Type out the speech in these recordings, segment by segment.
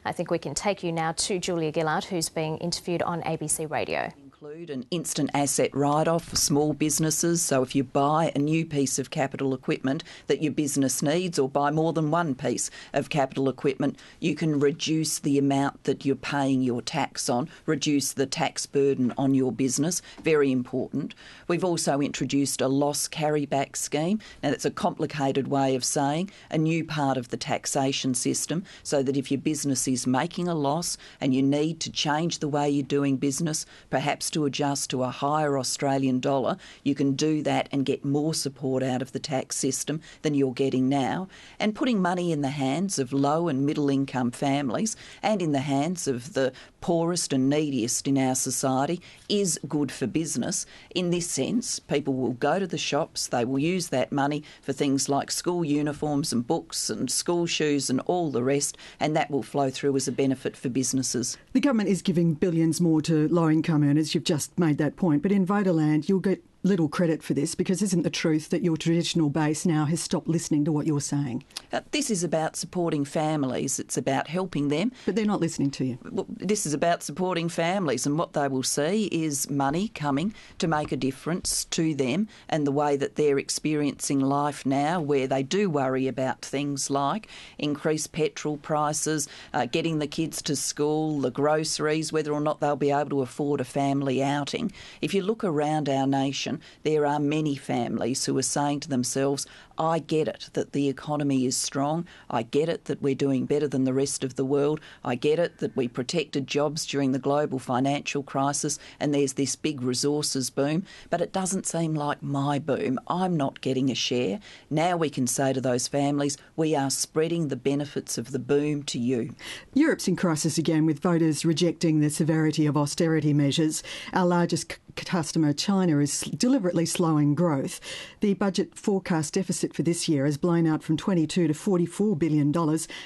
I think we can take you now to Julia Gillard, who's being interviewed on ABC Radio. Include an instant asset write-off for small businesses. So if you buy a new piece of capital equipment that your business needs, or buy more than one piece of capital equipment, you can reduce the amount that you're paying your tax on, reduce the tax burden on your business. Very important. We've also introduced a loss carryback scheme. Now that's a complicated way of saying a new part of the taxation system, so that if your business is making a loss and you need to change the way you're doing business, perhaps to adjust to a higher Australian dollar, you can do that and get more support out of the tax system than you're getting now. And putting money in the hands of low and middle income families and in the hands of the poorest and neediest in our society is good for business. In this sense, people will go to the shops, they will use that money for things like school uniforms and books and school shoes and all the rest, and that will flow through as a benefit for businesses. The government is giving billions more to low-income earners. You've just made that point. But in Voterland, you'll get little credit for this, because isn't the truth that your traditional base now has stopped listening to what you're saying? This is about supporting families. It's about helping them. But they're not listening to you. Well, this is about supporting families, and what they will see is money coming to make a difference to them and the way that they're experiencing life now, where they do worry about things like increased petrol prices, getting the kids to school, the groceries, whether or not they'll be able to afford a family outing. If you look around our nation, there are many families who are saying to themselves, I get it that the economy is strong. I get it that we're doing better than the rest of the world. I get it that we protected jobs during the global financial crisis and there's this big resources boom, but it doesn't seem like my boom. I'm not getting a share. Now we can say to those families, we are spreading the benefits of the boom to you. Europe's in crisis again, with voters rejecting the severity of austerity measures. Our largest customer, China, is deliberately slowing growth. The budget forecast deficit for this year has blown out from $22 to $44 billion,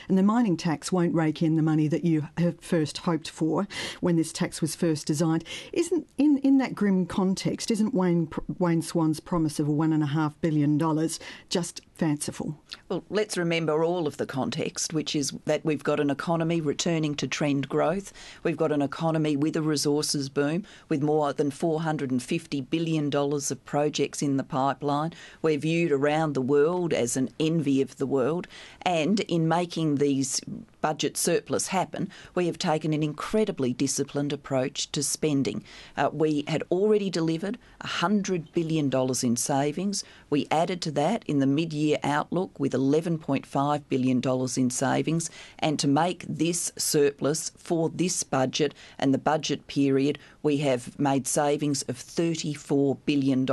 and the mining tax won't rake in the money that you had first hoped for when this tax was first designed. Isn't in that grim context, isn't Wayne Swan's promise of $1.5 billion just fanciful? Well, let's remember all of the context, which is that we've got an economy returning to trend growth. We've got an economy with a resources boom, with more than $450 billion of projects in the pipeline. We're viewed around the world as an envy of the world. And in making these budget surplus happen, we have taken an incredibly disciplined approach to spending. We had already delivered $100 billion in savings. We added to that in the mid-year outlook with $11.5 billion in savings. And to make this surplus for this budget and the budget period, we have made savings of $34 billion.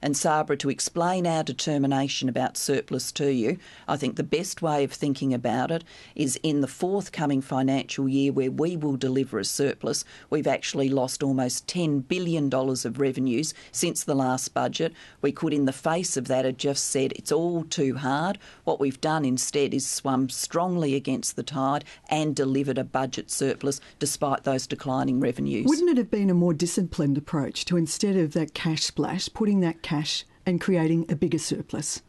And Sabra, to explain our determination about surplus to you, I think the best way of thinking about it is in the forthcoming financial year, where we will deliver a surplus, we've actually lost almost $10 billion of revenues since the last budget. We could, in the face of that, have just said it's all too hard. What we've done instead is swum strongly against the tide and delivered a budget surplus despite those declining revenues. Wouldn't it have been a more disciplined approach to, instead of that cash splash, putting that cash and creating a bigger surplus?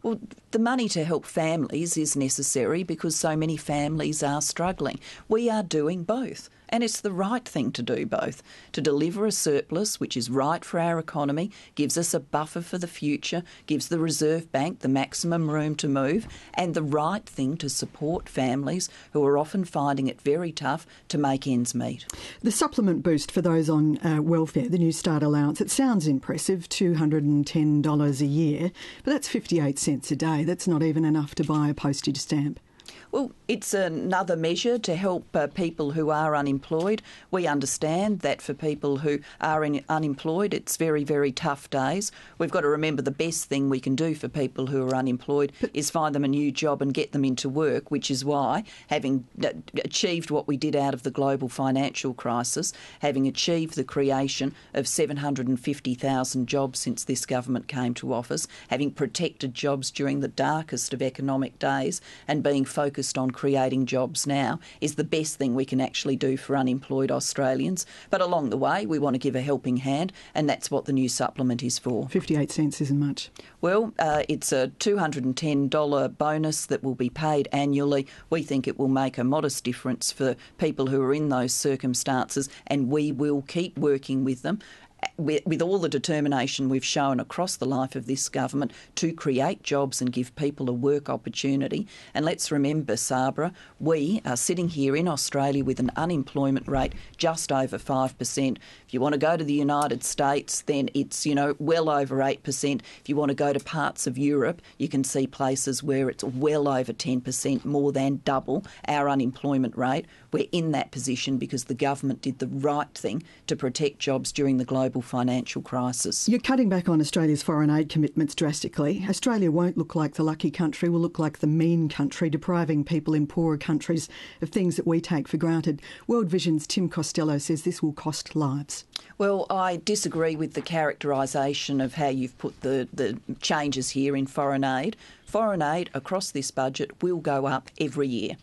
Well, the money to help families is necessary because so many families are struggling. We are doing both. And it's the right thing to do both. To deliver a surplus, which is right for our economy, gives us a buffer for the future, gives the Reserve Bank the maximum room to move, and the right thing to support families who are often finding it very tough to make ends meet. The supplement boost for those on welfare, the New Start allowance, it sounds impressive, $210 a year, but that's 58 cents a day. That's not even enough to buy a postage stamp. Well, it's another measure to help people who are unemployed. We understand that for people who are unemployed, it's very, very tough days. We've got to remember the best thing we can do for people who are unemployed is find them a new job and get them into work, which is why, having achieved what we did out of the global financial crisis, having achieved the creation of 750,000 jobs since this government came to office, having protected jobs during the darkest of economic days and being focused focused on creating jobs now is the best thing we can actually do for unemployed Australians. But along the way, we want to give a helping hand, and that's what the new supplement is for. 58 cents isn't much. Well, it's a $210 bonus that will be paid annually. We think it will make a modest difference for people who are in those circumstances, and we will keep working with them with all the determination we've shown across the life of this government to create jobs and give people a work opportunity. And let's remember, Sabra, we are sitting here in Australia with an unemployment rate just over 5%. If you want to go to the United States, then it's, well over 8%. If you want to go to parts of Europe, you can see places where it's well over 10%, more than double our unemployment rate. We're in that position because the government did the right thing to protect jobs during the global financial crisis. You're cutting back on Australia's foreign aid commitments drastically. Australia won't look like the lucky country, will look like the mean country, depriving people in poorer countries of things that we take for granted. World Vision's Tim Costello says this will cost lives. Well, I disagree with the characterisation of how you've put the changes here in foreign aid. Foreign aid across this budget will go up every year.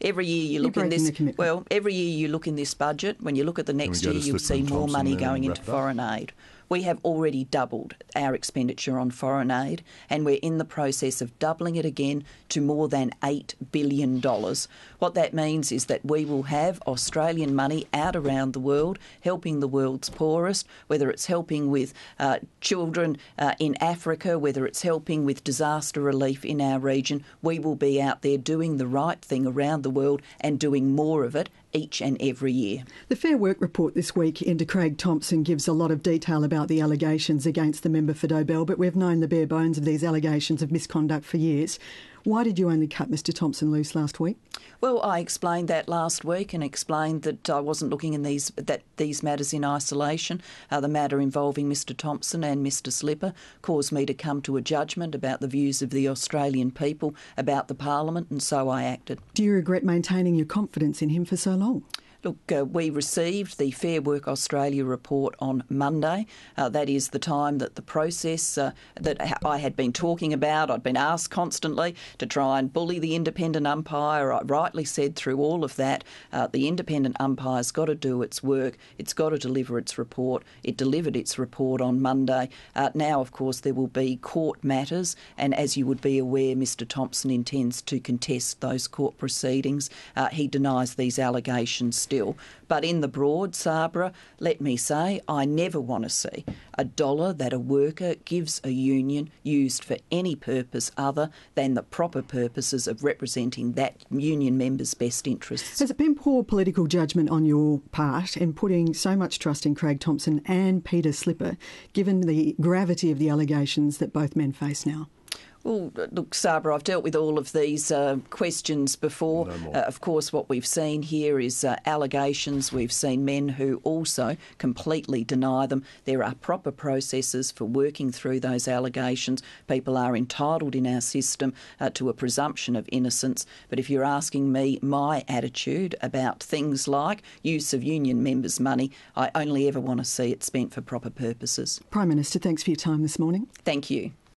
Every year you look in this. Well, every year you look in this budget. When you look at the next year, you'll see more money going into foreign aid. We have already doubled our expenditure on foreign aid, and we're in the process of doubling it again to more than $8 billion. What that means is that we will have Australian money out around the world, helping the world's poorest, whether it's helping with children in Africa, whether it's helping with disaster relief in our region. We will be out there doing the right thing around the world and doing more of it each and every year. The Fair Work report this week into Craig Thompson gives a lot of detail about the allegations against the member for Dobell, but we've known the bare bones of these allegations of misconduct for years. Why did you only cut Mr Thompson loose last week? Well, I explained that last week and explained that I wasn't looking in these matters in isolation. The matter involving Mr Thompson and Mr Slipper caused me to come to a judgment about the views of the Australian people, about the Parliament, and so I acted. Do you regret maintaining your confidence in him for so long? Look, we received the Fair Work Australia report on Monday. That is the time that the process that I had been talking about, I'd been asked constantly to try and bully the independent umpire. I rightly said through all of that, the independent umpire's got to do its work. It's got to deliver its report. It delivered its report on Monday. Now, of course, there will be court matters, and as you would be aware, Mr Thompson intends to contest those court proceedings. He denies these allegations still. But in the broad, Sabra, let me say, I never want to see a dollar that a worker gives a union used for any purpose other than the proper purposes of representing that union member's best interests. Has it been poor political judgment on your part in putting so much trust in Craig Thompson and Peter Slipper, given the gravity of the allegations that both men face now? Well, look, Sabra, I've dealt with all of these questions before. Of course, what we've seen here is allegations. We've seen men who also completely deny them. There are proper processes for working through those allegations. People are entitled in our system to a presumption of innocence. But if you're asking me my attitude about things like use of union members' money, I only ever want to see it spent for proper purposes. Prime Minister, thanks for your time this morning. Thank you.